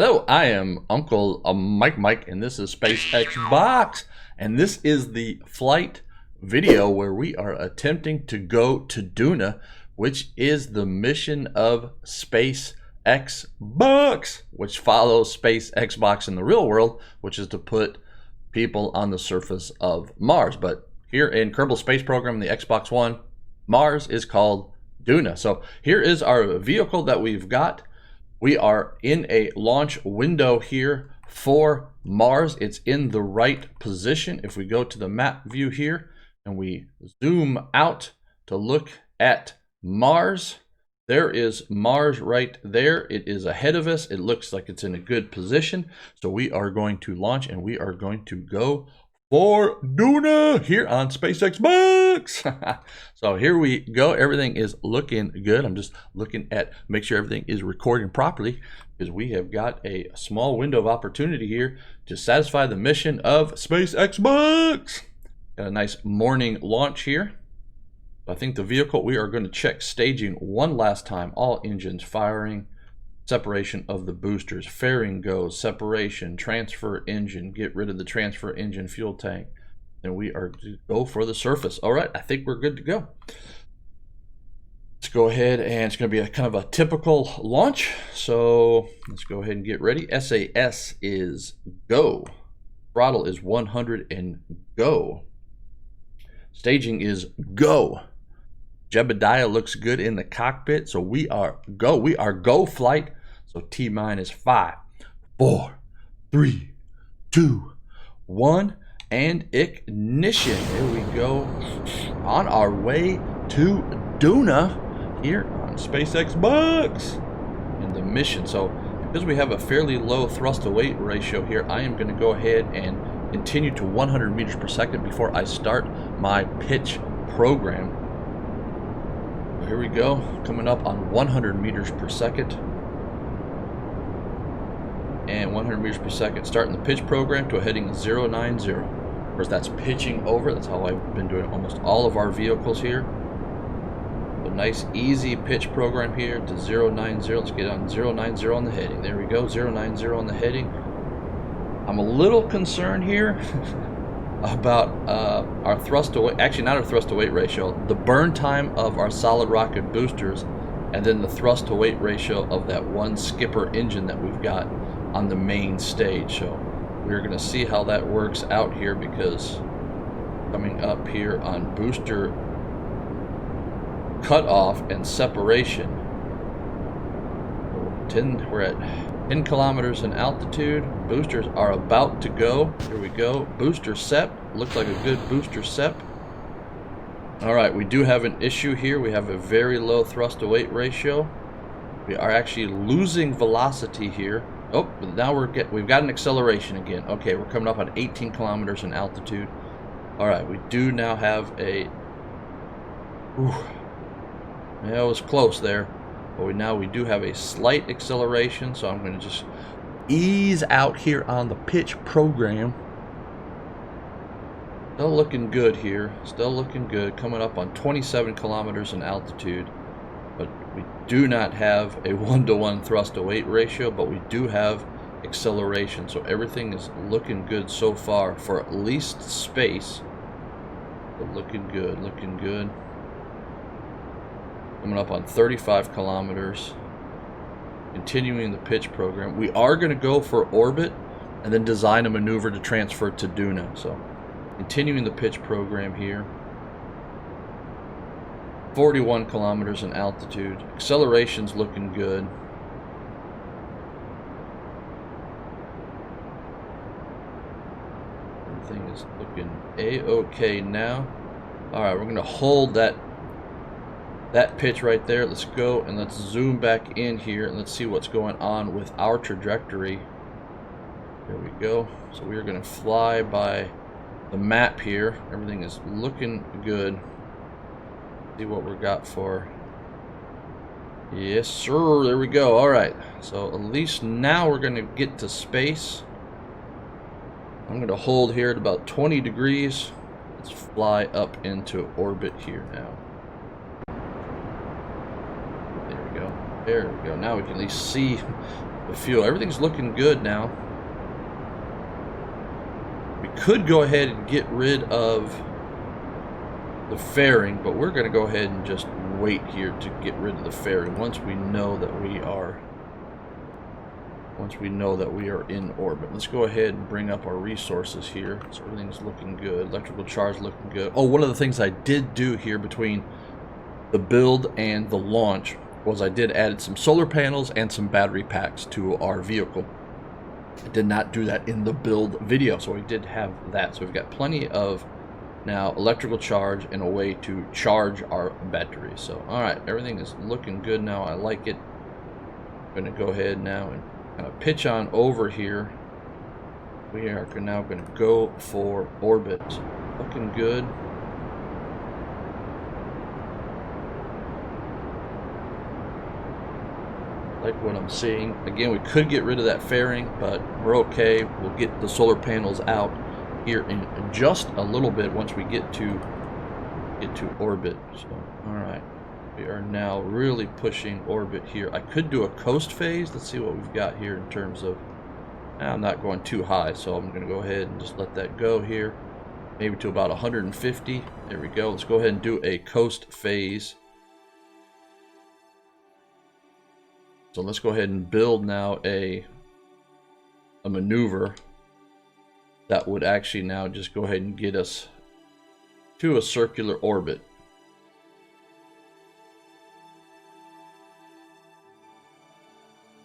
Hello, I am Uncle Mike, and this is SpaceX Box, and this is the flight video where we are attempting to go to Duna, which is the mission of SpaceX Box, which follows SpaceX Box in the real world, which is to put people on the surface of Mars. But here in Kerbal Space Program, the Xbox One, Mars is called Duna. So here is our vehicle that we've got. We are in a launch window here for Mars. It's in the right position. If we go to the map view here and we zoom out to look at Mars, there is Mars right there. It is ahead of us. It looks like it's in a good position. So we are going to launch and we are going to go for Duna here on SpaceX Box. So here we go. Everything is looking good. I'm just looking at make sure everything is recording properly because we have got a small window of opportunity here to satisfy the mission of SpaceX Box. Got a nice morning launch here. I think the vehicle, we are going to check staging one last time. All engines firing. Separation of the boosters, fairing goes, separation, transfer engine, get rid of the transfer engine fuel tank. Then we are to go for the surface. All right, I think we're good to go. Let's go ahead, and it's going to be a kind of a typical launch. So let's go ahead and get ready. SAS is go. Throttle is 100 and go. Staging is go. Jebediah looks good in the cockpit, so we are go. We are go flight. So T-minus 5, 4, 3, 2, 1, and ignition. There we go. On our way to Duna here on SpaceX Box in the mission. So because we have a fairly low thrust to weight ratio here, I am going to go ahead and continue to 100 meters per second before I start my pitch program. Here we go, coming up on 100 meters per second. And 100 meters per second, starting the pitch program to a heading 090. Of course, that's pitching over. That's how I've been doing almost all of our vehicles here. A nice, easy pitch program here to 090. Let's get on 090 on the heading. There we go, 090 on the heading. I'm a little concerned here about our thrust to weight, actually not our thrust to weight ratio, the burn time of our solid rocket boosters, and then the thrust to weight ratio of that one skipper engine that we've got on the main stage. So we're going to see how that works out here, because coming up here on booster cutoff and separation, we're at 10 kilometers in altitude. Boosters are about to go. Here we go. Booster sep. Looks like a good booster sep. All right, we do have an issue here. We have a very low thrust to weight ratio. We are actually losing velocity here. Oh, but now we've got an acceleration again. Okay, we're coming up on 18 kilometers in altitude. All right, we do now have a. Yeah, it was close there. But now we do have a slight acceleration, so I'm going to just ease out here on the pitch program. Still looking good here. Still looking good. Coming up on 27 kilometers in altitude. But we do not have a 1-to-1 thrust to weight ratio, but we do have acceleration. So everything is looking good so far for at least space. But looking good, looking good. Coming up on 35 kilometers. Continuing the pitch program. We are going to go for orbit and then design a maneuver to transfer to Duna. So continuing the pitch program here. 41 kilometers in altitude. Acceleration's looking good. Everything is looking a-okay now. All right, we're going to hold that pitch right there. Let's go and let's zoom back in here and let's see what's going on with our trajectory. There we go. So we are going to fly by the map here. Everything is looking good. See what we got for. Yes, sir. There we go. All right. So at least now we're going to get to space. I'm going to hold here at about 20 degrees. Let's fly up into orbit here now. There we go. Now we can at least see the fuel. Everything's looking good now. We could go ahead and get rid of the fairing, but we're going to go ahead and just wait here to get rid of the fairing once we know that we are in orbit. Let's go ahead and bring up our resources here. So everything's looking good. Electrical charge looking good. Oh, one of the things I did do here between the build and the launch was I did add some solar panels and some battery packs to our vehicle. I did not do that in the build video, so we did have that. So we've got plenty of now electrical charge and a way to charge our battery. So all right, everything is looking good now. I like it. I'm going to go ahead now and kind of pitch on over here. We are now going to go for orbit. Looking good. Like what I'm seeing. Again, we could get rid of that fairing, but we're okay. We'll get the solar panels out here in just a little bit once we get to orbit. So all right, we are now really pushing orbit here. I could do a coast phase. Let's see what we've got here in terms of, I'm not going too high, so I'm going to go ahead and just let that go here, maybe to about 150. There we go. Let's go ahead and do a coast phase. So let's go ahead and build now a maneuver that would actually now just go ahead and get us to a circular orbit.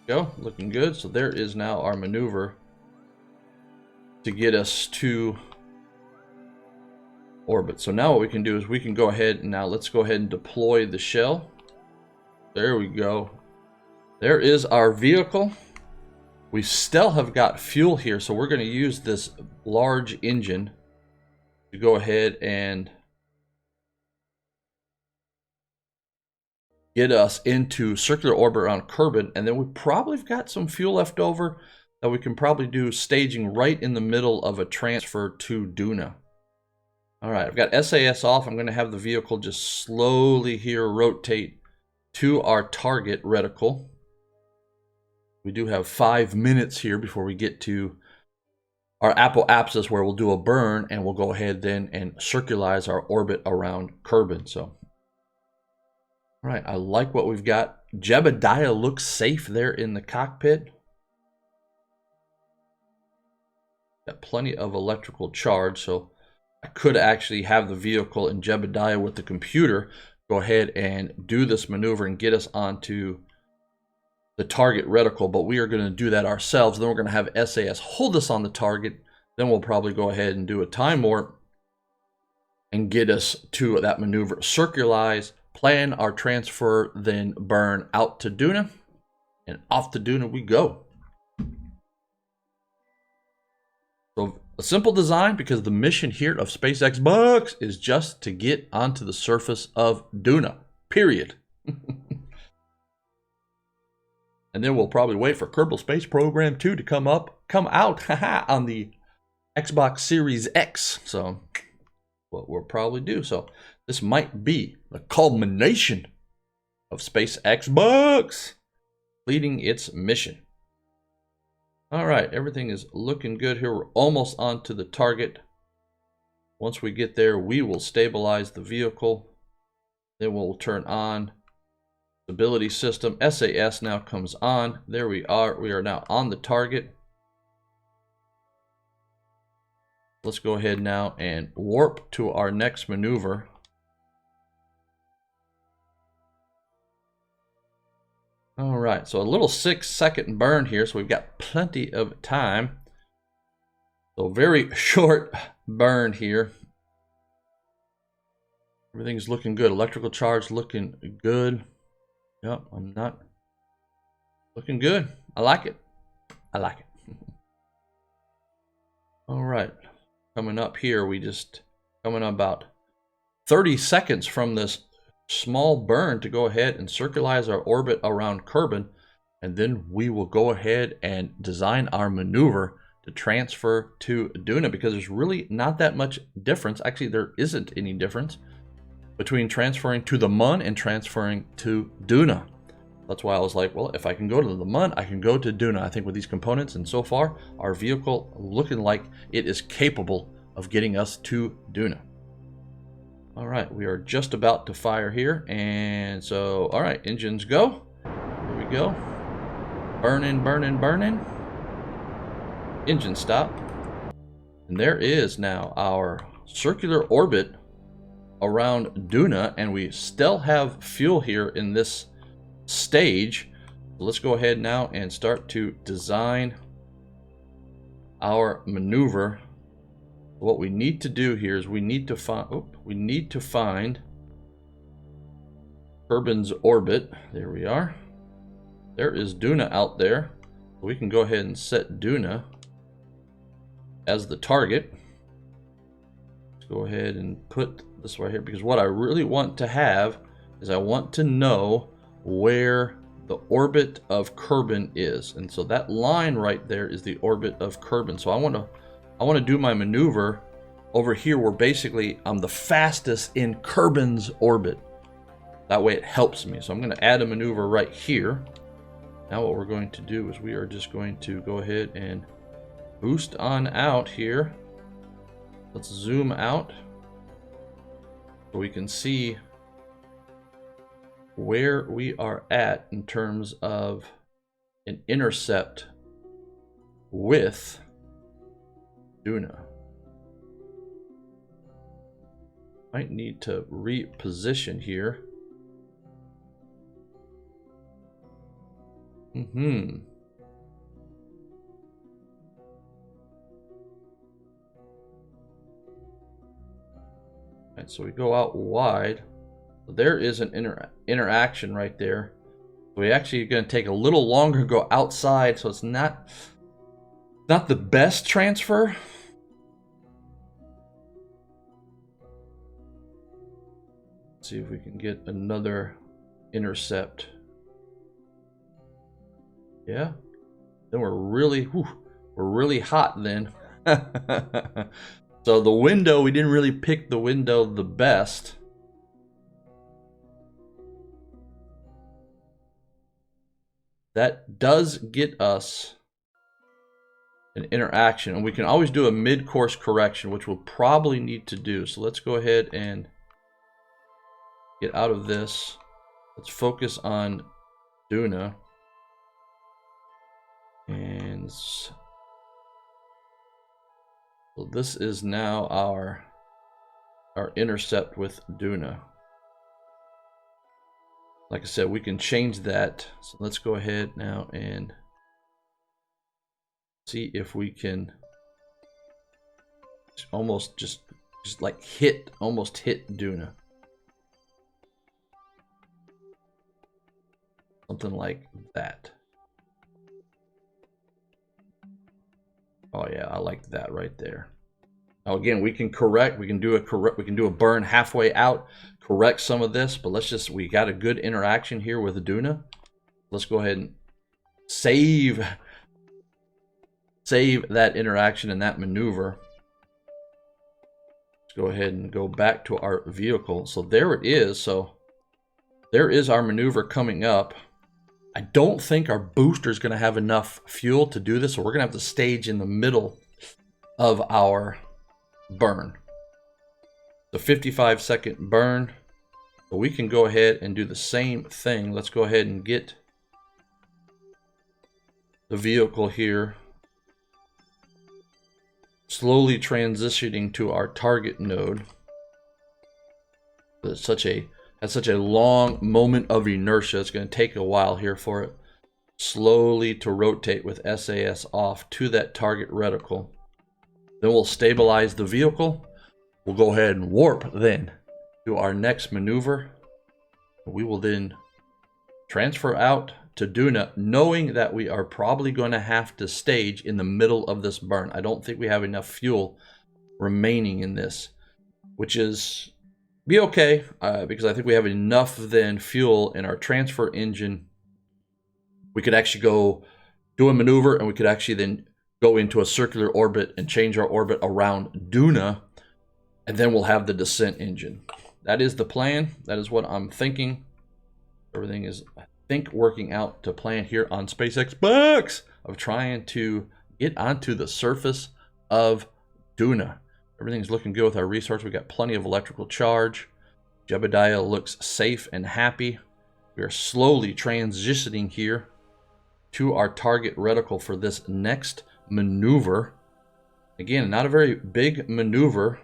Go, looking good. So there is now our maneuver to get us to orbit. So now what we can do is we can go ahead and now let's go ahead and deploy the shell. There we go. There is our vehicle. We still have got fuel here, so we're going to use this large engine to go ahead and get us into circular orbit around Kerbin, and then we probably have got some fuel left over that we can probably do staging right in the middle of a transfer to Duna. All right, I've got SAS off. I'm going to have the vehicle just slowly here rotate to our target reticle. We do have 5 minutes here before we get to our apoapsis where we'll do a burn and we'll go ahead then and circularize our orbit around Kerbin. So, all right, I like what we've got. Jebediah looks safe there in the cockpit. Got plenty of electrical charge, so I could actually have the vehicle and Jebediah with the computer go ahead and do this maneuver and get us onto the target reticle, but we are going to do that ourselves. Then we're going to have SAS hold us on the target. Then we'll probably go ahead and do a time warp and get us to that maneuver. Circularize, plan our transfer, then burn out to Duna, and off to Duna we go. So a simple design, because the mission here of SpaceX Bucks is just to get onto the surface of Duna, period. And then we'll probably wait for Kerbal Space Program 2 to come out on the Xbox Series X. So what we'll probably do. So this might be the culmination of SpaceX Bucks leading its mission. All right, everything is looking good here. We're almost onto the target. Once we get there, we will stabilize the vehicle. Then we'll turn on stability system. SAS now comes on. There we are. We are now on the target. Let's go ahead now and warp to our next maneuver. All right, so a little 6-second burn here, so we've got plenty of time. So very short burn here. Everything's looking good. Electrical charge looking good. Yep, I'm not looking good. I like it. I like it. All right, coming up here, we just coming about 30 seconds from this small burn to go ahead and circularize our orbit around Kerbin, and then we will go ahead and design our maneuver to transfer to Duna, because there's really not that much difference. Actually, there isn't any difference between transferring to the Mun and transferring to Duna. That's why I was like, well, if I can go to the Mun, I can go to Duna. I think with these components, and so far, our vehicle looking like it is capable of getting us to Duna. All right, we are just about to fire here, and so, all right, engines go. Here we go. Burning, burning, burning. Engine stop. And there is now our circular orbit around Duna, and we still have fuel here in this stage. Let's go ahead now and start to design our maneuver. What we need to do here is we need to find Kerbin's orbit. There we are. There is Duna out there. We can go ahead and set Duna as the target. Let's go ahead and put this right here, because what I really want to have is I want to know where the orbit of Kerbin is, and so that line right there is the orbit of Kerbin. So I want to do my maneuver over here where basically I'm the fastest in Kerbin's orbit. That way it helps me. So I'm going to add a maneuver right here. Now what we're going to do is we are just going to go ahead and boost on out here. Let's zoom out so we can see where we are at in terms of an intercept with Duna. Might need to reposition here. Right, so we go out wide. There is an interaction right there. We actually are going to take a little longer to go outside, so it's not the best transfer. Let's see if we can get another intercept. Yeah. Then we're really hot then. So the window, we didn't really pick the window the best. That does get us an interaction, and we can always do a mid-course correction, which we'll probably need to do. So let's go ahead and get out of this. Let's focus on Duna. And so this is now our intercept with Duna. Like I said, we can change that. So let's go ahead now and see if we can almost just like almost hit Duna. Something like that. Oh yeah, I like that right there. Now again, we can correct, we can do a burn halfway out, correct some of this, but we got a good interaction here with Duna. Let's go ahead and save that interaction and that maneuver. Let's go ahead and go back to our vehicle. So there it is. So there is our maneuver coming up. I don't think our booster is going to have enough fuel to do this, so we're going to have to stage in the middle of our burn. The 55-second burn. But we can go ahead and do the same thing. Let's go ahead and get the vehicle here, slowly transitioning to our target node. It's such a long moment of inertia. It's going to take a while here for it slowly to rotate with SAS off to that target reticle. Then we'll stabilize the vehicle. We'll go ahead and warp then to our next maneuver. We will then transfer out to Duna, knowing that we are probably going to have to stage in the middle of this burn. I don't think we have enough fuel remaining in this, which is be okay, because I think we have enough then fuel in our transfer engine. We could actually go do a maneuver, and we could actually then go into a circular orbit and change our orbit around Duna, and then we'll have the descent engine. That is the plan. That is what I'm thinking. Everything is think working out to plan here on SpaceX Bucks of trying to get onto the surface of Duna. Everything's looking good with our resource. We got plenty of electrical charge. Jebediah looks safe and happy. We are slowly transitioning here to our target reticle for this next maneuver. Again, not a very big maneuver.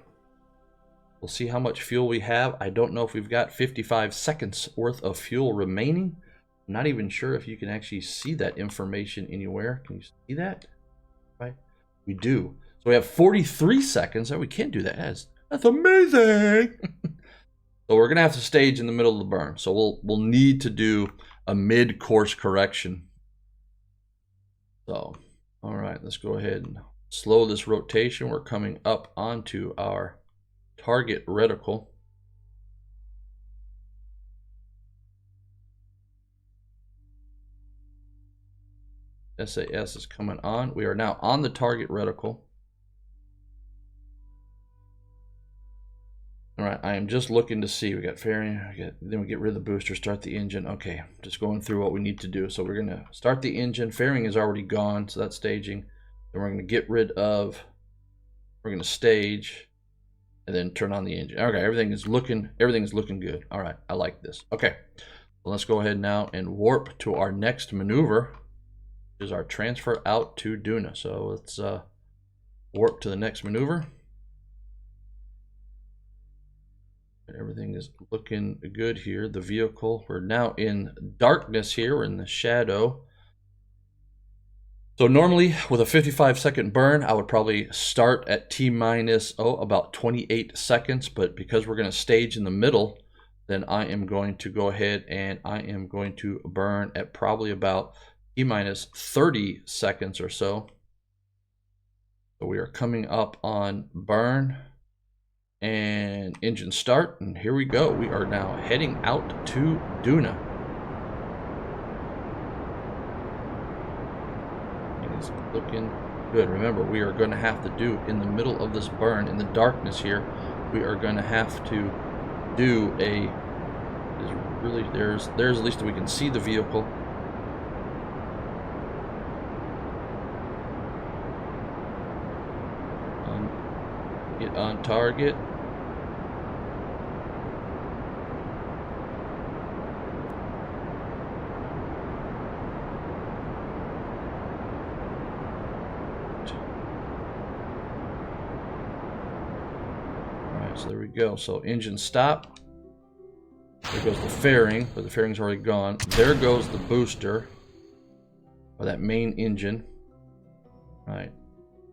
We'll see how much fuel we have. I don't know if we've got 55 seconds worth of fuel remaining. I'm not even sure if you can actually see that information anywhere. Can you see that? Right? We do. So we have 43 seconds. Oh, we can't do that. That's amazing. So we're gonna have to stage in the middle of the burn. So we'll need to do a mid-course correction. So, all right, let's go ahead and slow this rotation. We're coming up onto our target reticle. SAS is coming on. We are now on the target reticle. All right, I am just looking to see. We got fairing, then we get rid of the booster, start the engine. Okay, just going through what we need to do. So we're gonna start the engine. Fairing is already gone, so that's staging. Then we're gonna get rid of, we're gonna stage, and then turn on the engine. Okay, everything is looking good. All right, I like this. Okay, so let's go ahead now and warp to our next maneuver, which is our transfer out to Duna. So let's warp to the next maneuver. Everything is looking good here. The vehicle, we're now in darkness here. We're in the shadow. So normally with a 55-second burn, I would probably start at T-minus, about 28 seconds. But because we're going to stage in the middle, then I am going to go ahead and I am going to burn at probably about T-minus 30 seconds or so. So we are coming up on burn. And engine start, and here we go. We are now heading out to Duna. It is looking good. Remember, we are going to have to do, in the middle of this burn, in the darkness here, we are going to have to do a, there's at least we can see the vehicle. Get on target. So there we go. So engine stop. There goes the fairing, but the fairing's already gone. There goes the booster, or that main engine. All right.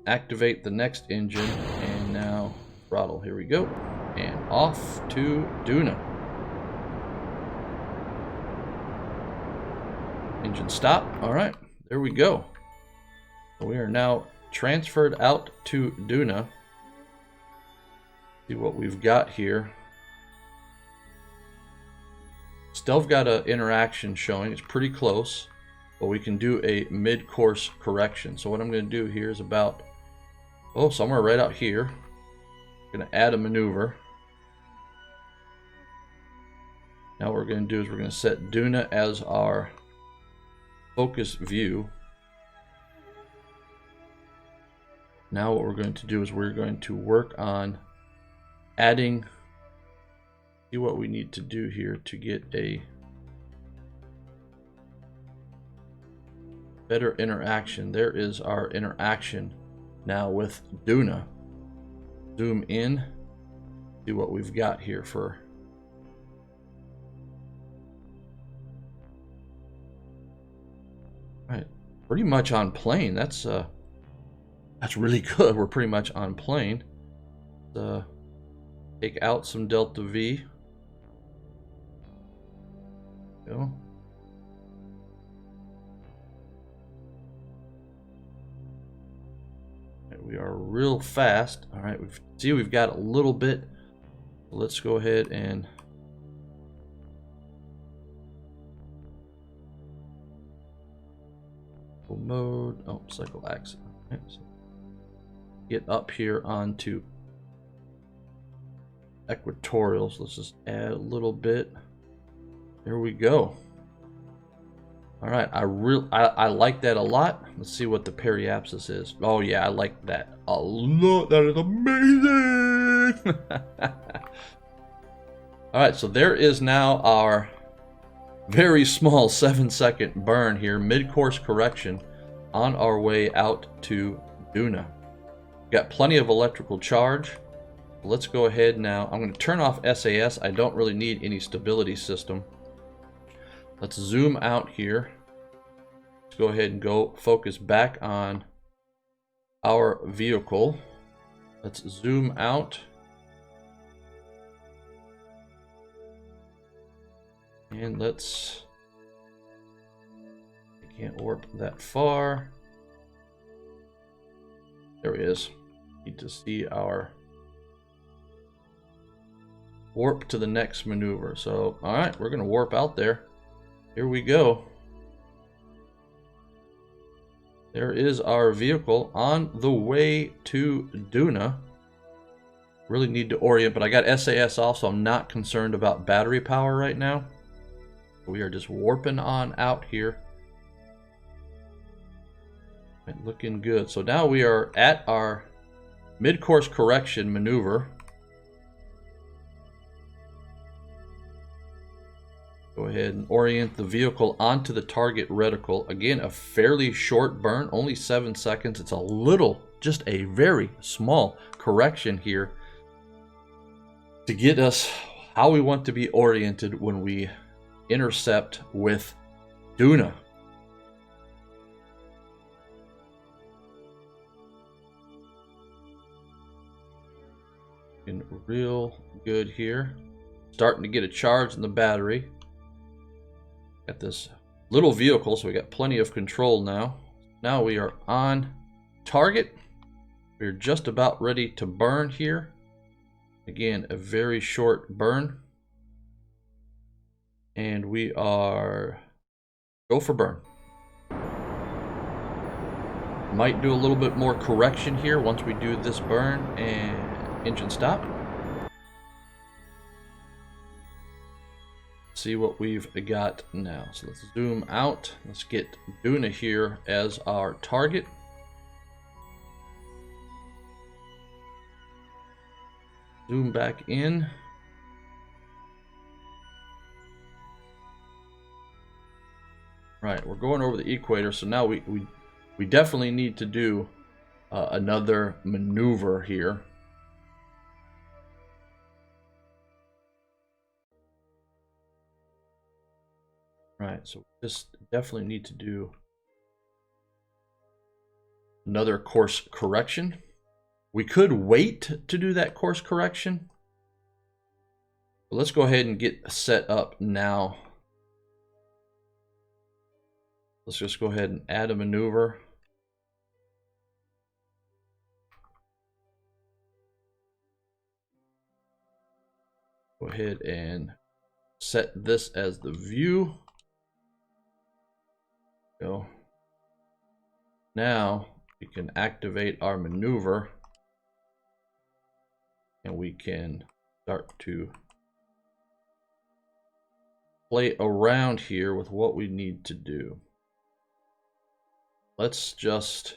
Activate the next engine, and now throttle. Here we go. And off to Duna. Engine stop. All right. There we go. We are now transferred out to Duna. See what we've got here. Still got an interaction showing. It's pretty close, but we can do a mid-course correction. So what I'm going to do here is about, somewhere right out here. I'm going to add a maneuver. Now what we're going to do is we're going to set Duna as our focus view. Now what we're going to do is we're going to work on adding, see what we need to do here to get a better interaction. There is our interaction now with Duna. Zoom in, see what we've got here for. Right, pretty much on plane. That's really good. We're pretty much on plane. Take out some delta V. Go. Right, we are real fast. All right, we've got a little bit. Let's go ahead and mode. Cycle axis. Right, so get up here onto equatorial. So let's just add a little bit. There we go. All right, I like that a lot. Let's see what the periapsis is. Oh yeah, I like that a lot. That is amazing. All right, so there is now our very small 7-second burn here, mid-course correction, on our way out to Duna. Got plenty of electrical charge. Let's go ahead now. I'm going to turn off SAS. I don't really need any stability system. Let's zoom out here. Let's go ahead and go focus back on our vehicle. Let's zoom out. And let's... I can't warp that far. There he is. Need to see our warp to the next maneuver. So, alright, we're going to warp out there. Here we go. There is our vehicle on the way to Duna. Really need to orient, but I got SAS off, so I'm not concerned about battery power right now. We are just warping on out here. And looking good. So now we are at our mid-course correction maneuver. Go ahead and orient the vehicle onto the target reticle. Again, a fairly short burn, only 7 seconds. It's a little, just a very small correction here to get us how we want to be oriented when we intercept with Duna. Looking real good here. Starting to get a charge in the battery. Got this little vehicle, so we got plenty of control now. Now we are on target. We're just about ready to burn here. Again, a very short burn. And we are go for burn. Might do a little bit more correction here once we do this burn, and engine stop. See what we've got now. So let's zoom out. Let's get Duna here as our target. Zoom back in. Right, we're going over the equator, so now we definitely need to do another maneuver here. Right, so we just definitely need to do another course correction. We could wait to do that course correction. But let's go ahead and get set up now. Let's just go ahead and add a maneuver. Go ahead and set this as the view. Go. Now we can activate our maneuver and we can start to play around here with what we need to do. Let's just,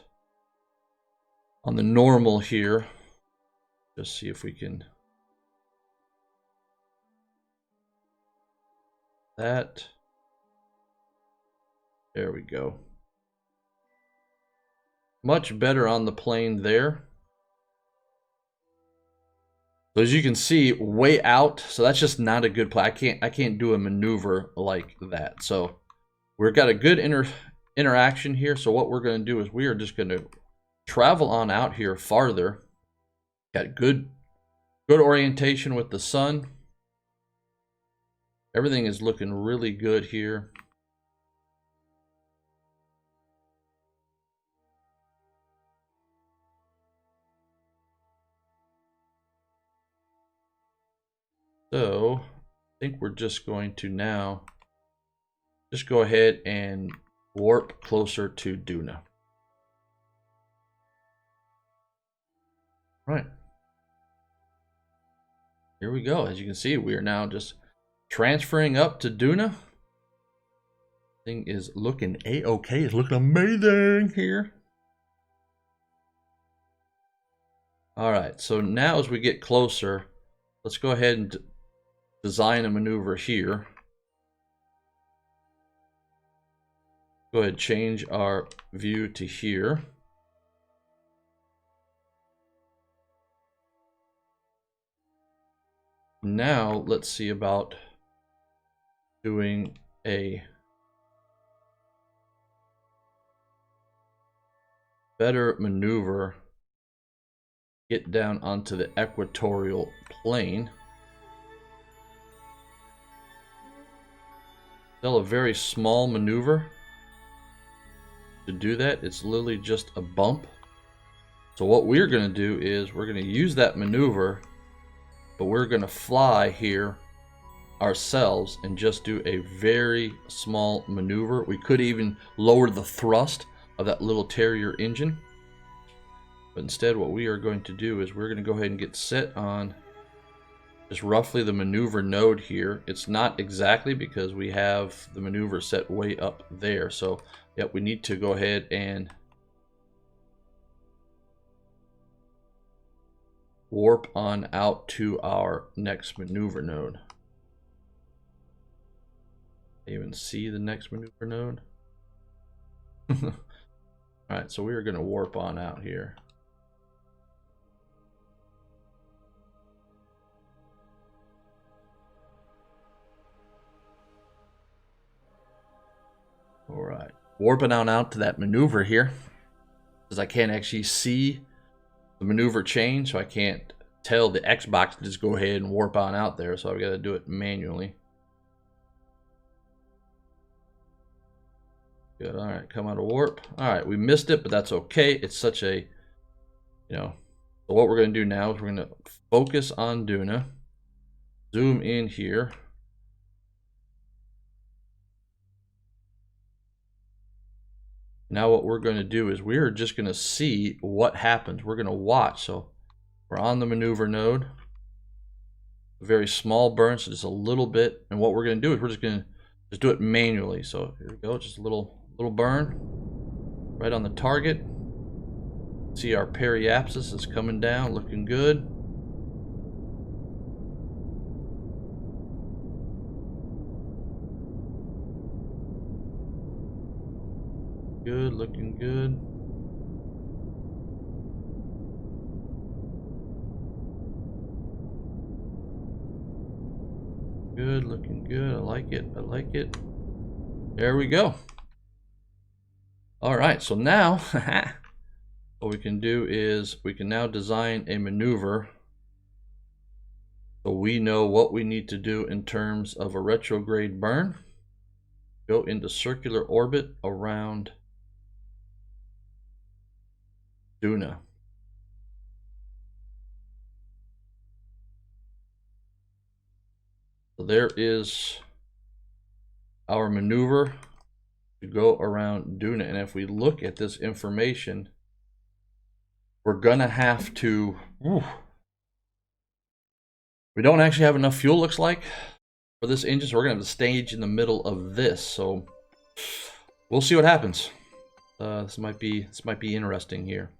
on the normal here, just see if we can, that. There we go. Much better on the plane there. So as you can see, way out. So that's just not a good play. I can't do a maneuver like that. So we've got a good interaction here. So what we're going to do is we are just going to travel on out here farther. Got good orientation with the sun. Everything is looking really good here. So I think we're just going to now just go ahead and warp closer to Duna. Right. Here we go. As you can see, we are now just transferring up to Duna. Thing is looking a-okay. It's looking amazing here. All right, so now as we get closer, let's go ahead and design a maneuver here. Go ahead, change our view to here. Now let's see about doing a better maneuver. Get down onto the equatorial plane. Still a very small maneuver. To do that, it's literally just a bump. So what we're going to do is we're going to use that maneuver, but we're going to fly here ourselves and just do a very small maneuver. We could even lower the thrust of that little Terrier engine. But instead what we are going to do is we're going to go ahead and get set on just roughly the maneuver node here. It's not exactly because we have the maneuver set way up there. So yep, we need to go ahead and warp on out to our next maneuver node. Even see the next maneuver node? Alright, so we are going to warp on out here. Alright, warping on out to that maneuver here, because I can't actually see the maneuver change, so I can't tell the Xbox to just go ahead and warp on out there, so I've got to do it manually. Good, alright, come out of warp. Alright, we missed it, but that's okay. It's such a, so what we're going to do now is we're going to focus on Duna, zoom in here. Now what we're going to do is we're just going to see what happens. We're going to watch. So we're on the maneuver node. A very small burn, so just a little bit. And what we're going to do is we're just going to just do it manually. So here we go, just a little burn right on the target. See our periapsis is coming down, looking good. Good, looking good. Good, looking good. I like it. I like it. There we go. All right, so now what we can do is we can now design a maneuver so we know what we need to do in terms of a retrograde burn. Go into circular orbit around Duna. So there is our maneuver to go around Duna. And if we look at this information, we're gonna have to, we don't actually have enough fuel, looks like, for this engine, so we're gonna have to stage in the middle of this. So we'll see what happens. This might be interesting here.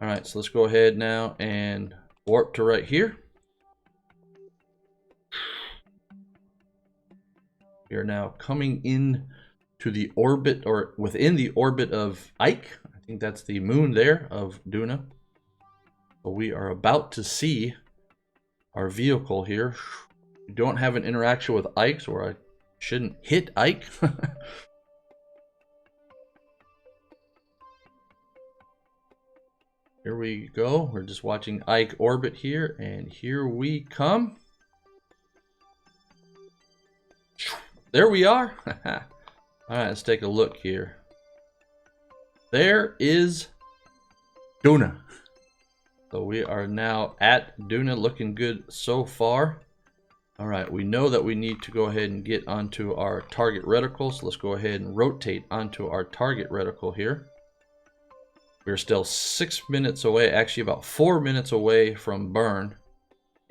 All right, so let's go ahead now and warp to right here. We are now coming in to the orbit, or within the orbit of Ike. I think that's the moon there of Duna. So we are about to see our vehicle here. We don't have an interaction with Ike, so I shouldn't hit Ike. Here we go. We're just watching Ike orbit here, and here we come. There we are. All right, let's take a look here. There is Duna. So we are now at Duna, looking good so far. All right, we know that we need to go ahead and get onto our target reticle. So let's go ahead and rotate onto our target reticle here. We're still 6 minutes away, actually about 4 minutes away from burn.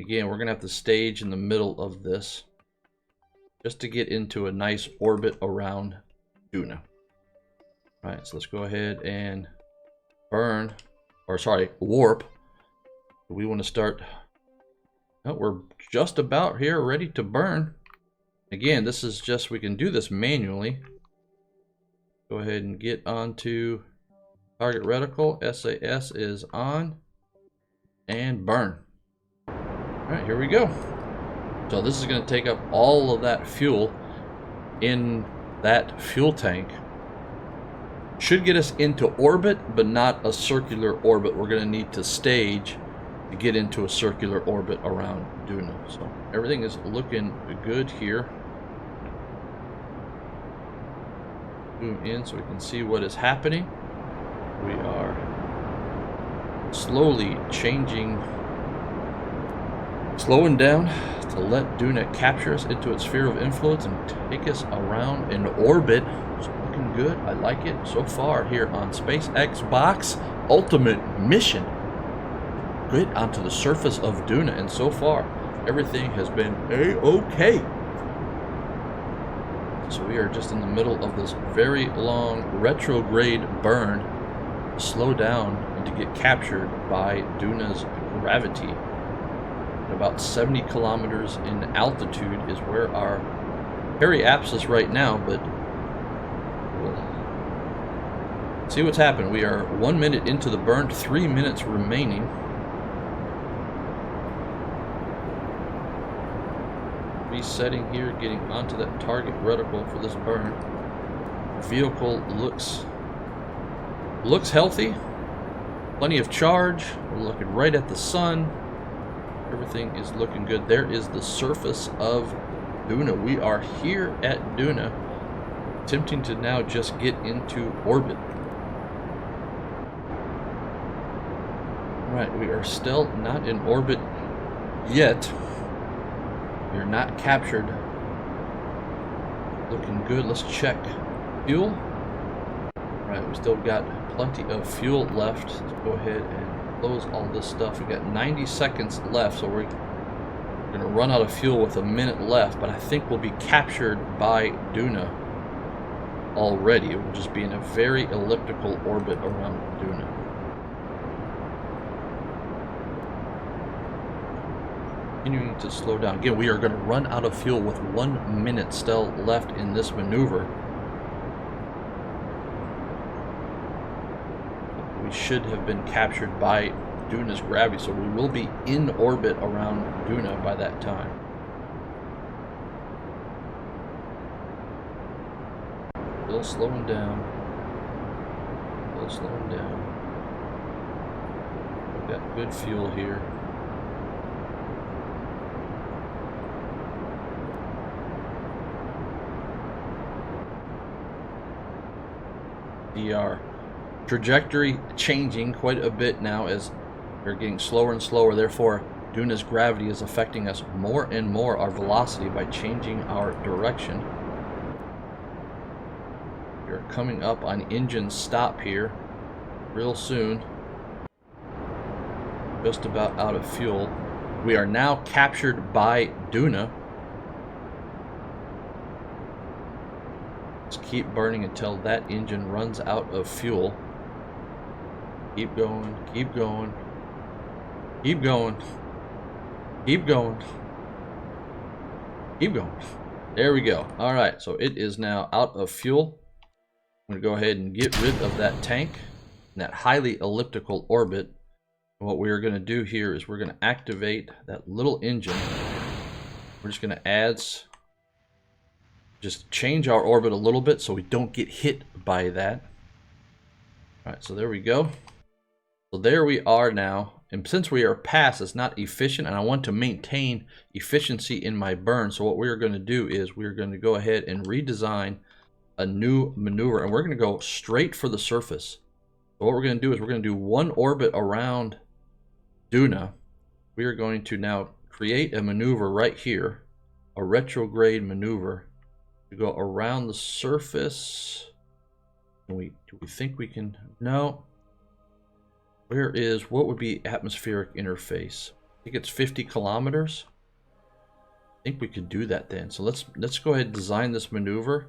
Again, we're gonna have to stage in the middle of this just to get into a nice orbit around Duna. All right, so let's go ahead and burn, or sorry, warp. We want to start. Oh, we're just about here, ready to burn. Again, this is just, we can do this manually. Go ahead and get onto target reticle. SAS is on, and burn. All right, here we go. So this is going to take up all of that fuel in that fuel tank. Should get us into orbit, but not a circular orbit. We're going to need to stage to get into a circular orbit around Duna. So everything is looking good here. Zoom in so we can see what is happening. We are slowly slowing down to let Duna capture us into its sphere of influence and take us around in orbit. It's looking good. I like it so far here on SpaceX Box Ultimate Mission. Get onto the surface of Duna, and so far everything has been a-okay. So we are just in the middle of this very long retrograde burn, slow down and to get captured by Duna's gravity. At about 70 kilometers in altitude is where our periapsis right now, but we'll see what's happened. We are 1 minute into the burn, 3 minutes remaining. Resetting here, getting onto that target reticle for this burn. Vehicle looks healthy, plenty of charge. We're looking right at the sun. Everything is looking good. There is the surface of Duna. We are here at Duna, attempting to now just get into orbit. Right, we are still not in orbit yet. We are not captured. Looking good. Let's check fuel. Right, we still got plenty of fuel left. Let's go ahead and close all this stuff. We got 90 seconds left, so we're going to run out of fuel with a minute left, but I think we'll be captured by Duna already. It will just be in a very elliptical orbit around Duna. Continuing to slow down. Again, we are going to run out of fuel with 1 minute still left in this maneuver. We should have been captured by Duna's gravity, so we will be in orbit around Duna by that time. Still slowing down. Still slowing down. We've got good fuel here. Our trajectory changing quite a bit now as we're getting slower and slower. Therefore, Duna's gravity is affecting us more and more, our velocity, by changing our direction. We're coming up on engine stop here real soon. Just about out of fuel. We are now captured by Duna. Keep burning until that engine runs out of fuel. Keep going, keep going, keep going, keep going, keep going. There we go. All right, so it is now out of fuel. I'm going to go ahead and get rid of that tank in that highly elliptical orbit. And what we're going to do here is we're going to activate that little engine. We're just going to just change our orbit a little bit so we don't get hit by that. All right, so there we go. So there we are now. And since we are past, it's not efficient, and I want to maintain efficiency in my burn. So what we're going to do is we're going to go ahead and redesign a new maneuver, and we're going to go straight for the surface. So what we're going to do is we're going to do one orbit around Duna. We are going to now create a maneuver right here, a retrograde maneuver, to go around the surface. Do we think we can? No. What would be atmospheric interface? I think it's 50 kilometers. I think we could do that then. So let's go ahead and design this maneuver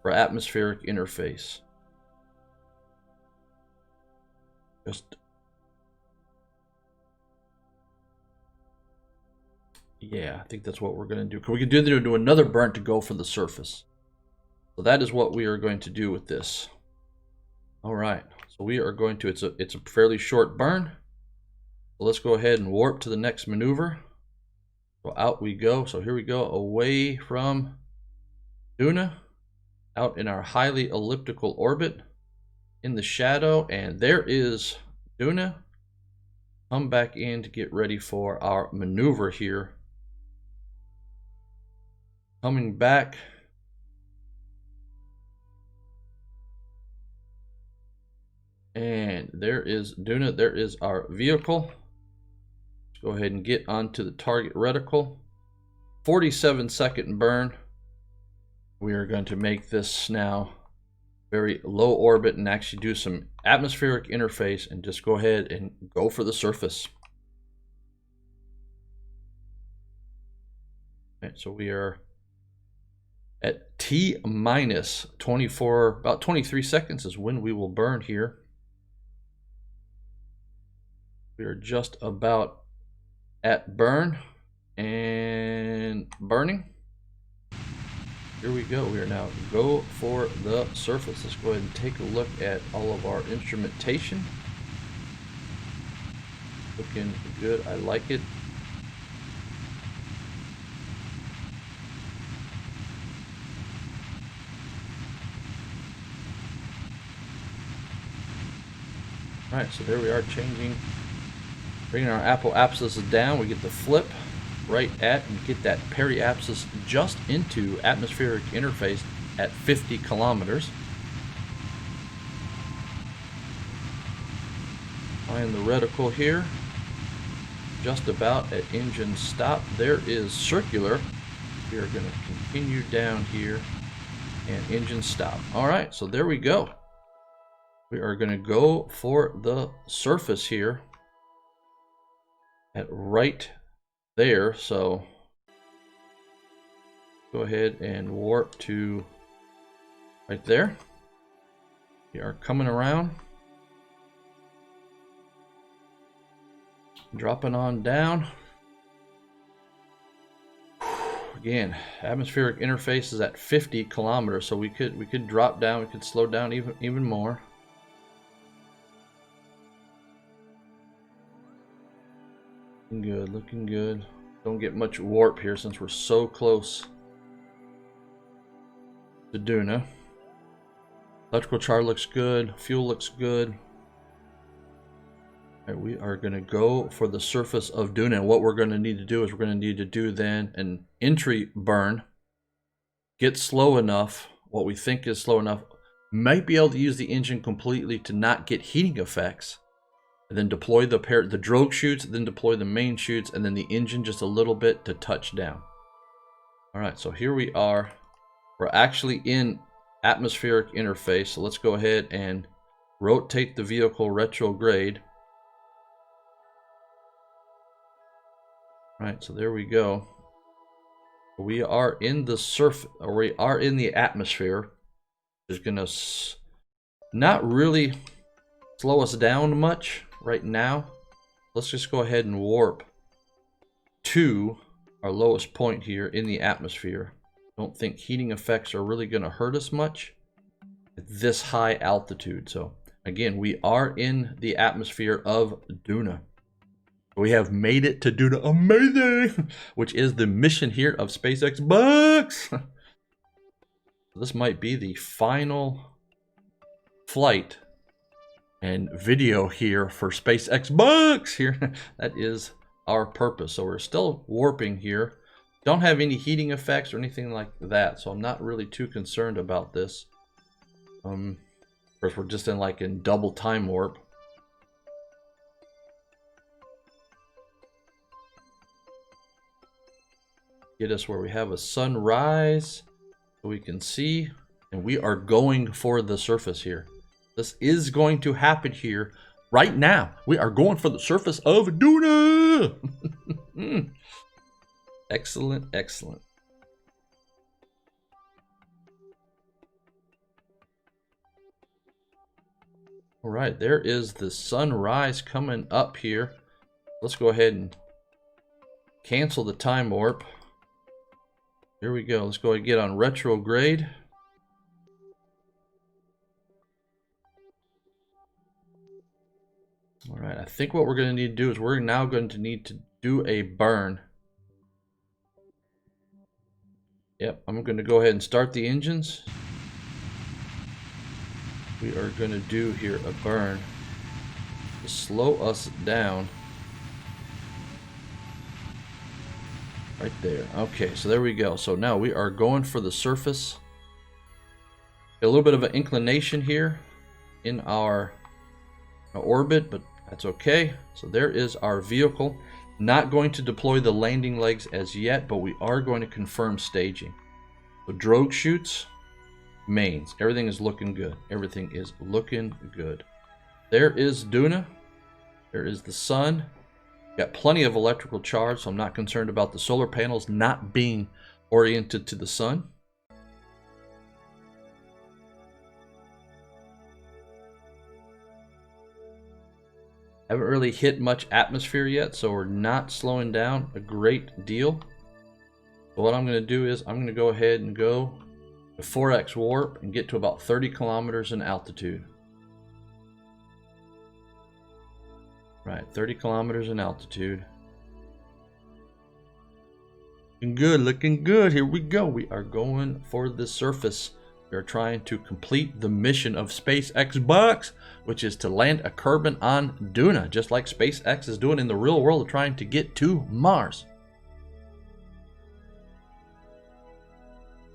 for atmospheric interface. Yeah, I think that's what we're going to do. We can do another burn to go for the surface. So that is what we are going to do with this. All right, so we are going to, it's a fairly short burn. So let's go ahead and warp to the next maneuver. So out we go. So here we go, away from Duna, out in our highly elliptical orbit in the shadow, and there is Duna. Come back in to get ready for our maneuver here. Coming back. And there is Duna, there is our vehicle. Let's go ahead and get onto the target reticle. 47-second burn. We are going to make this now very low orbit and actually do some atmospheric interface and just go ahead and go for the surface. All right, so we are at T minus 24, about 23 seconds is when we will burn here. We are just about at burn and burning. Here we go. We are now go for the surface. Let's go ahead and take a look at all of our instrumentation. Looking good. I like it. All right, so there we are changing, bringing our apoapsis down. We get the flip right at and get that periapsis just into atmospheric interface at 50 kilometers. Find the reticle here, just about at engine stop. There is circular. We are going to continue down here and engine stop. All right, so there we go. We are going to go for the surface here at right there. So go ahead and warp to right there. We are coming around, dropping on down. Again, atmospheric interface is at 50 kilometers, so we could drop down, we could slow down even more. Looking good, looking good. Don't get much warp here since we're so close to Duna. Electrical chart looks good, fuel looks good. All right, we are going to go for the surface of Duna, and what we're going to need to do is we're going to need to do then an entry burn. Get slow enough, what we think is slow enough. Might be able to use the engine completely to not get heating effects. And then deploy the drogue chutes, then deploy the main chutes, and then the engine just a little bit to touch down. All right, so here we are. We're actually in atmospheric interface. So let's go ahead and rotate the vehicle retrograde. All right, so there we go. We are in the or we are in the atmosphere. It's gonna not really slow us down much right now. Let's just go ahead and warp to our lowest point here in the atmosphere. Don't think heating effects are really going to hurt us much at this high altitude. So again, we are in the atmosphere of Duna. We have made it to Duna. Amazing! Which is the mission here of SpaceX Bucks. This might be the final flight and video here for SpaceX Bucks here. That is our purpose. So we're still warping here. Don't have any heating effects or anything like that, so I'm not really too concerned about this. Of course, we're just in double time warp. Get us where we have a sunrise so we can see, and we are going for the surface here. This is going to happen here right now. We are going for the surface of Duna. Excellent, excellent. All right, there is the sunrise coming up here. Let's go ahead and cancel the time warp. Here we go. Let's go ahead and get on retrograde. All right, I think what we're going to need to do is we're now going to need to do a burn. Yep, I'm going to go ahead and start the engines. We are going to do here a burn to slow us down. Right there. Okay, so there we go. So now we are going for the surface. A little bit of an inclination here in our orbit, but that's okay. So there is our vehicle. Not going to deploy the landing legs as yet, but we are going to confirm staging. So drogue chutes, mains. Everything is looking good. Everything is looking good. There is Duna. There is the sun. Got plenty of electrical charge, so I'm not concerned about the solar panels not being oriented to the sun. Haven't really hit much atmosphere yet, so we're not slowing down a great deal. But what I'm going to do is I'm going to go ahead and go to 4x warp and get to about 30 kilometers in altitude. Right, 30 kilometers in altitude. Looking good, looking good. Here we go. We are going for the surface. We are trying to complete the mission of SpaceX Box, which is to land a kerbin on Duna, just like SpaceX is doing in the real world, trying to get to Mars.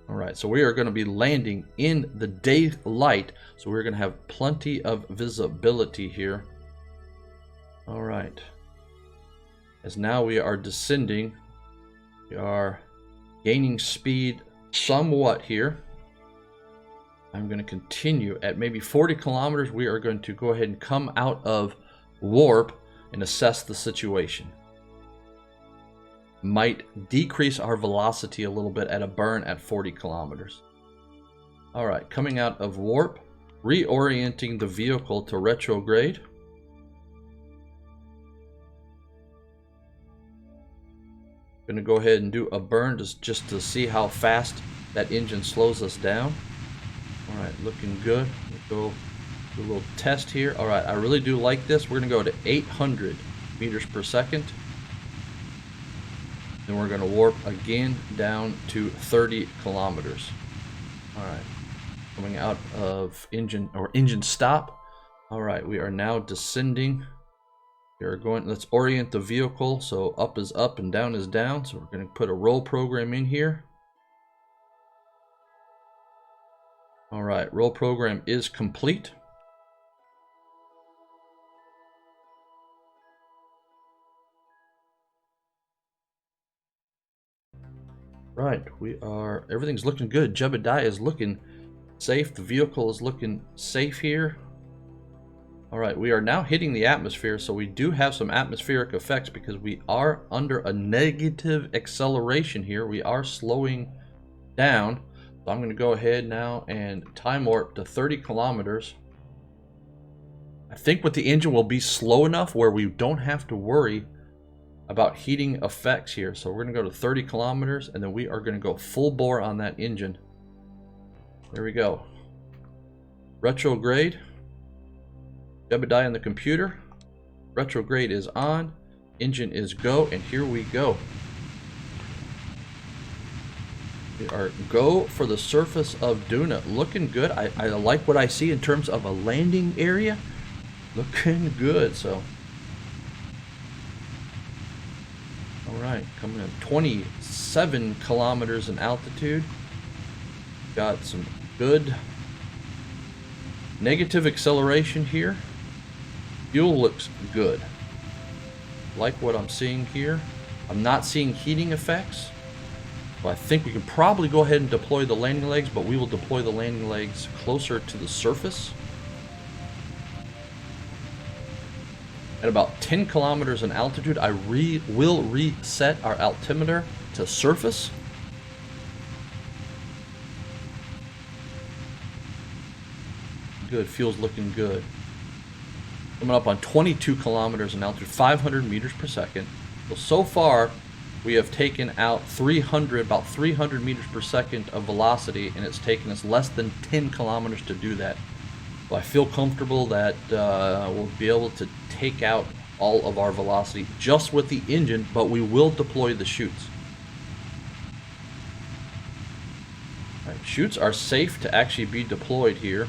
All right, so we are going to be landing in the daylight, so we're going to have plenty of visibility here. All right, as now we are descending, we are gaining speed somewhat here. I'm going to continue at maybe 40 kilometers. We are going to go ahead and come out of warp and assess the situation. Might decrease our velocity a little bit at a burn at 40 kilometers. All right, coming out of warp, reorienting the vehicle to retrograde. Going to go ahead and do a burn just to see how fast that engine slows us down. All right, looking good. We'll go do a little test here. All right, I really do like this. We're going to go to 800 meters per second. Then we're going to warp again down to 30 kilometers. All right, coming out of engine stop. All right, we are now descending. We are going, let's orient the vehicle. So up is up and down is down. So we're going to put a roll program in here. All right, roll program is complete. Right, everything's looking good. Jebediah is looking safe. The vehicle is looking safe here. All right, we are now hitting the atmosphere, so we do have some atmospheric effects because we are under a negative acceleration here. We are slowing down. So I'm going to go ahead now and time warp to 30 kilometers. I think with the engine will be slow enough where we don't have to worry about heating effects here. So we're going to go to 30 kilometers and then we are going to go full bore on that engine. There we go. Retrograde. Jebediah in the computer. Retrograde is on. Engine is go, and here we go. We are go for the surface of Duna. Looking good. I like what I see in terms of a landing area. Looking good. So, all right, coming in 27 kilometers in altitude. Got some good negative acceleration here. Fuel looks good. Like what I'm seeing here. I'm not seeing heating effects. So I think we can probably go ahead and deploy the landing legs, but we will deploy the landing legs closer to the surface. At about 10 kilometers in altitude, I will reset our altimeter to surface. Good, fuel's looking good. Coming up on 22 kilometers an altitude, 500 meters per second. So far, we have taken out about 300 meters per second of velocity, and it's taken us less than 10 kilometers to do that. So I feel comfortable that we'll be able to take out all of our velocity just with the engine, but we will deploy the chutes. All right, chutes are safe to actually be deployed here.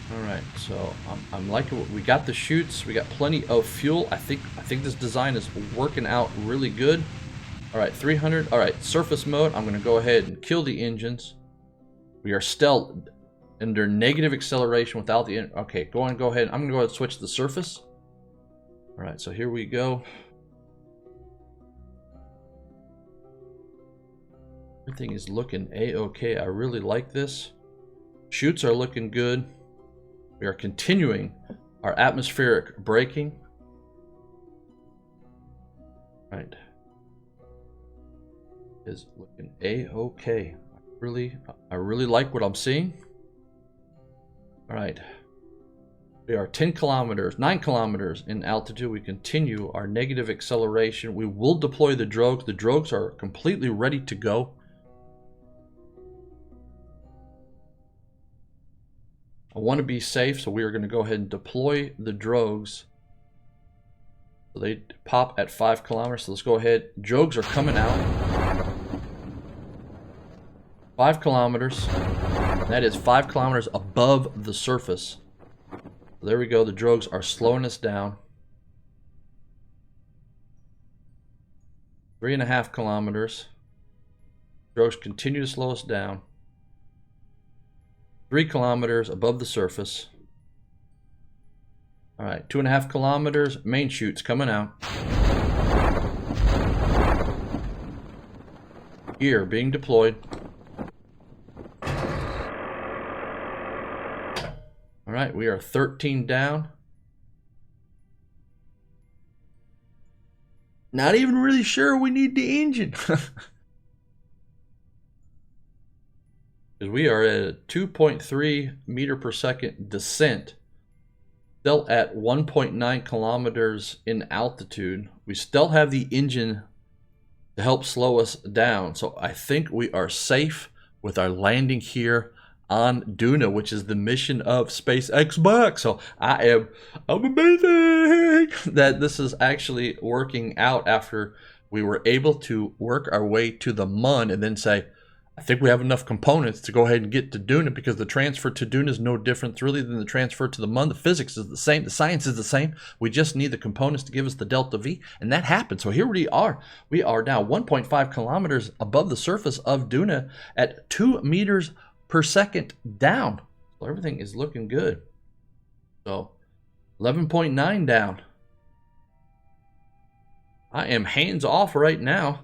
Alright, so I'm liking what we got. The chutes, we got plenty of fuel. I think this design is working out really good. Alright, 300. Alright, surface mode. I'm going to go ahead and kill the engines. We are still under negative acceleration without the... Okay, go ahead. I'm going to go ahead and switch to the surface. Alright, so here we go. Everything is looking a-okay. I really like this. Chutes are looking good. We are continuing our atmospheric braking. Right. Is looking a-okay. I really like what I'm seeing. All right. We are 9 kilometers in altitude. We continue our negative acceleration. We will deploy the drogues. The drogues are completely ready to go. I want to be safe, so we are going to go ahead and deploy the drogues. So they pop at 5 kilometers. So let's go ahead. Drogues are coming out. 5 kilometers. That is 5 kilometers above the surface. So there we go. The drogues are slowing us down. 3.5 kilometers. Drogues continue to slow us down. 3 kilometers above the surface. All right, 2.5 kilometers. Main chutes coming out. Gear being deployed. All right, we are 13 down. Not even really sure we need the engine. Because we are at a 2.3 meter per second descent, still at 1.9 kilometers in altitude. We still have the engine to help slow us down. So I think we are safe with our landing here on Duna, which is the mission of SpaceX Box. So I'm amazing that this is actually working out after we were able to work our way to the Mun and then say, I think we have enough components to go ahead and get to Duna, because the transfer to Duna is no different really than the transfer to the Mun. The physics is the same. The science is the same. We just need the components to give us the delta V, and that happened. So here we are. We are now 1.5 kilometers above the surface of Duna at 2 meters per second down. So everything is looking good. So 11.9 down. I am hands off right now.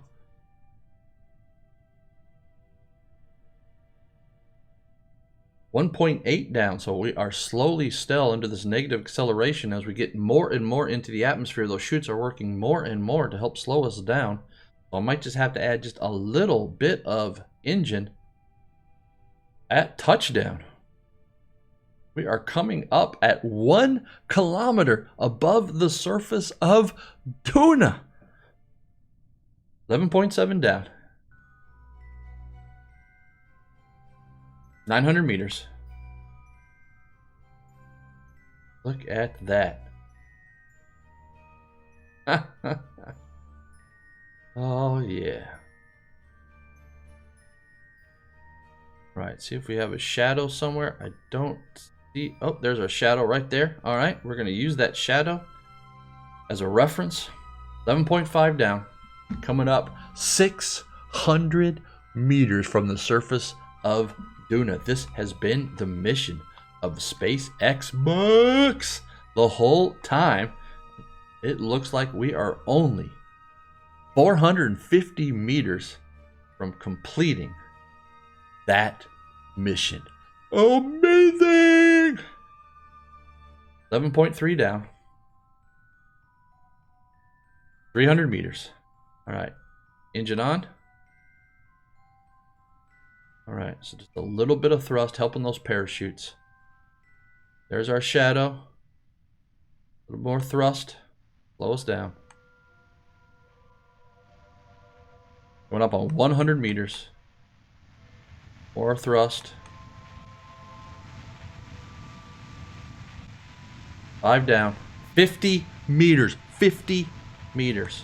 $1.8 down, so we are slowly still under this negative acceleration as we get more and more into the atmosphere. Those chutes are working more and more to help slow us down. So I might just have to add just a little bit of engine at touchdown. We are coming up at 1 kilometer above the surface of Duna. 11.7 down. 900 meters. Look at that. Oh, yeah. Right, see if we have a shadow somewhere. I don't see. Oh, there's our shadow right there. All right, we're going to use that shadow as a reference. 11.5 down. Coming up 600 meters from the surface of Duna. This has been the mission of SpaceX Box the whole time. It looks like we are only 450 meters from completing that mission. Amazing! 11.3 down. 300 meters. All right. Engine on. All right, so just a little bit of thrust helping those parachutes. There's our shadow. A little more thrust. Slow us down. Going up on 100 meters. More thrust. 5 down. 50 meters. 50 meters.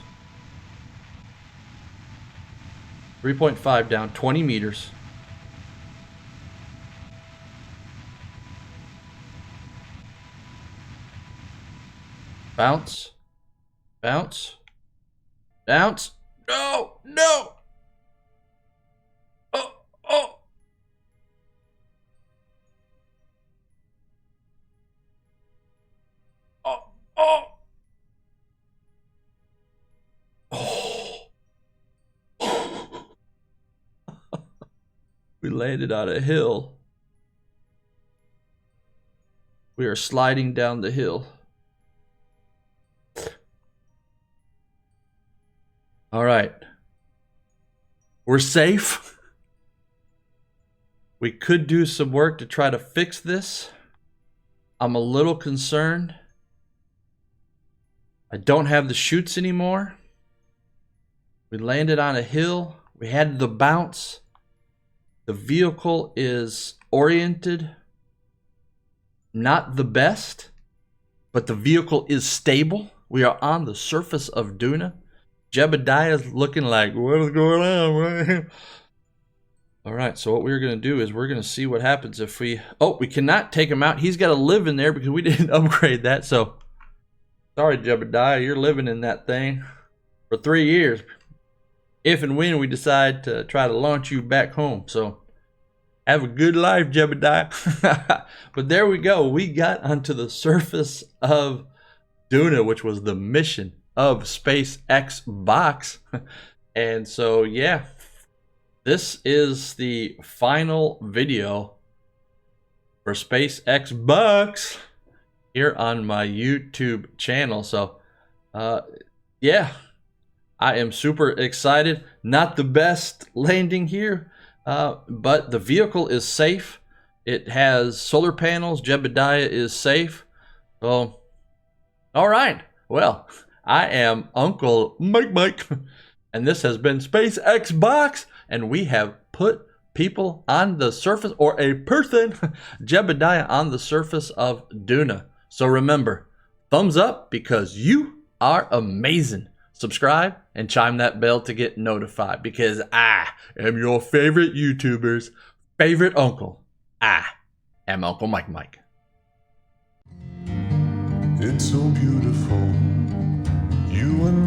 3.5 down. 20 meters. Bounce. Bounce. Bounce. No! No! Oh! Oh! Oh! Oh! Oh! We landed on a hill. We are sliding down the hill. All right. We're safe. We could do some work to try to fix this. I'm a little concerned. I don't have the chutes anymore. We landed on a hill. We had the bounce. The vehicle is oriented. Not the best, but the vehicle is stable. We are on the surface of Duna. Jebediah's looking like, what is going on, man? All right, so what we're going to do is we're going to see what happens if we... Oh, we cannot take him out. He's got to live in there because we didn't upgrade that. So, sorry, Jebediah, you're living in that thing for 3 years. If and when we decide to try to launch you back home. So, have a good life, Jebediah. But there we go. We got onto the surface of Duna, which was the mission of SpaceX box. And so yeah, this is the final video for SpaceX box here on my YouTube channel. So yeah, I am super excited. Not the best landing here, but the vehicle is safe. It has solar panels. Jebediah is safe. So all right, well, I am Uncle Mike, and this has been SpaceX Box, and we have put people on the surface, or a person, Jebediah, on the surface of Duna. So remember, thumbs up because you are amazing. Subscribe and chime that bell to get notified because I am your favorite YouTuber's favorite uncle. I am Uncle Mike. It's so beautiful. You and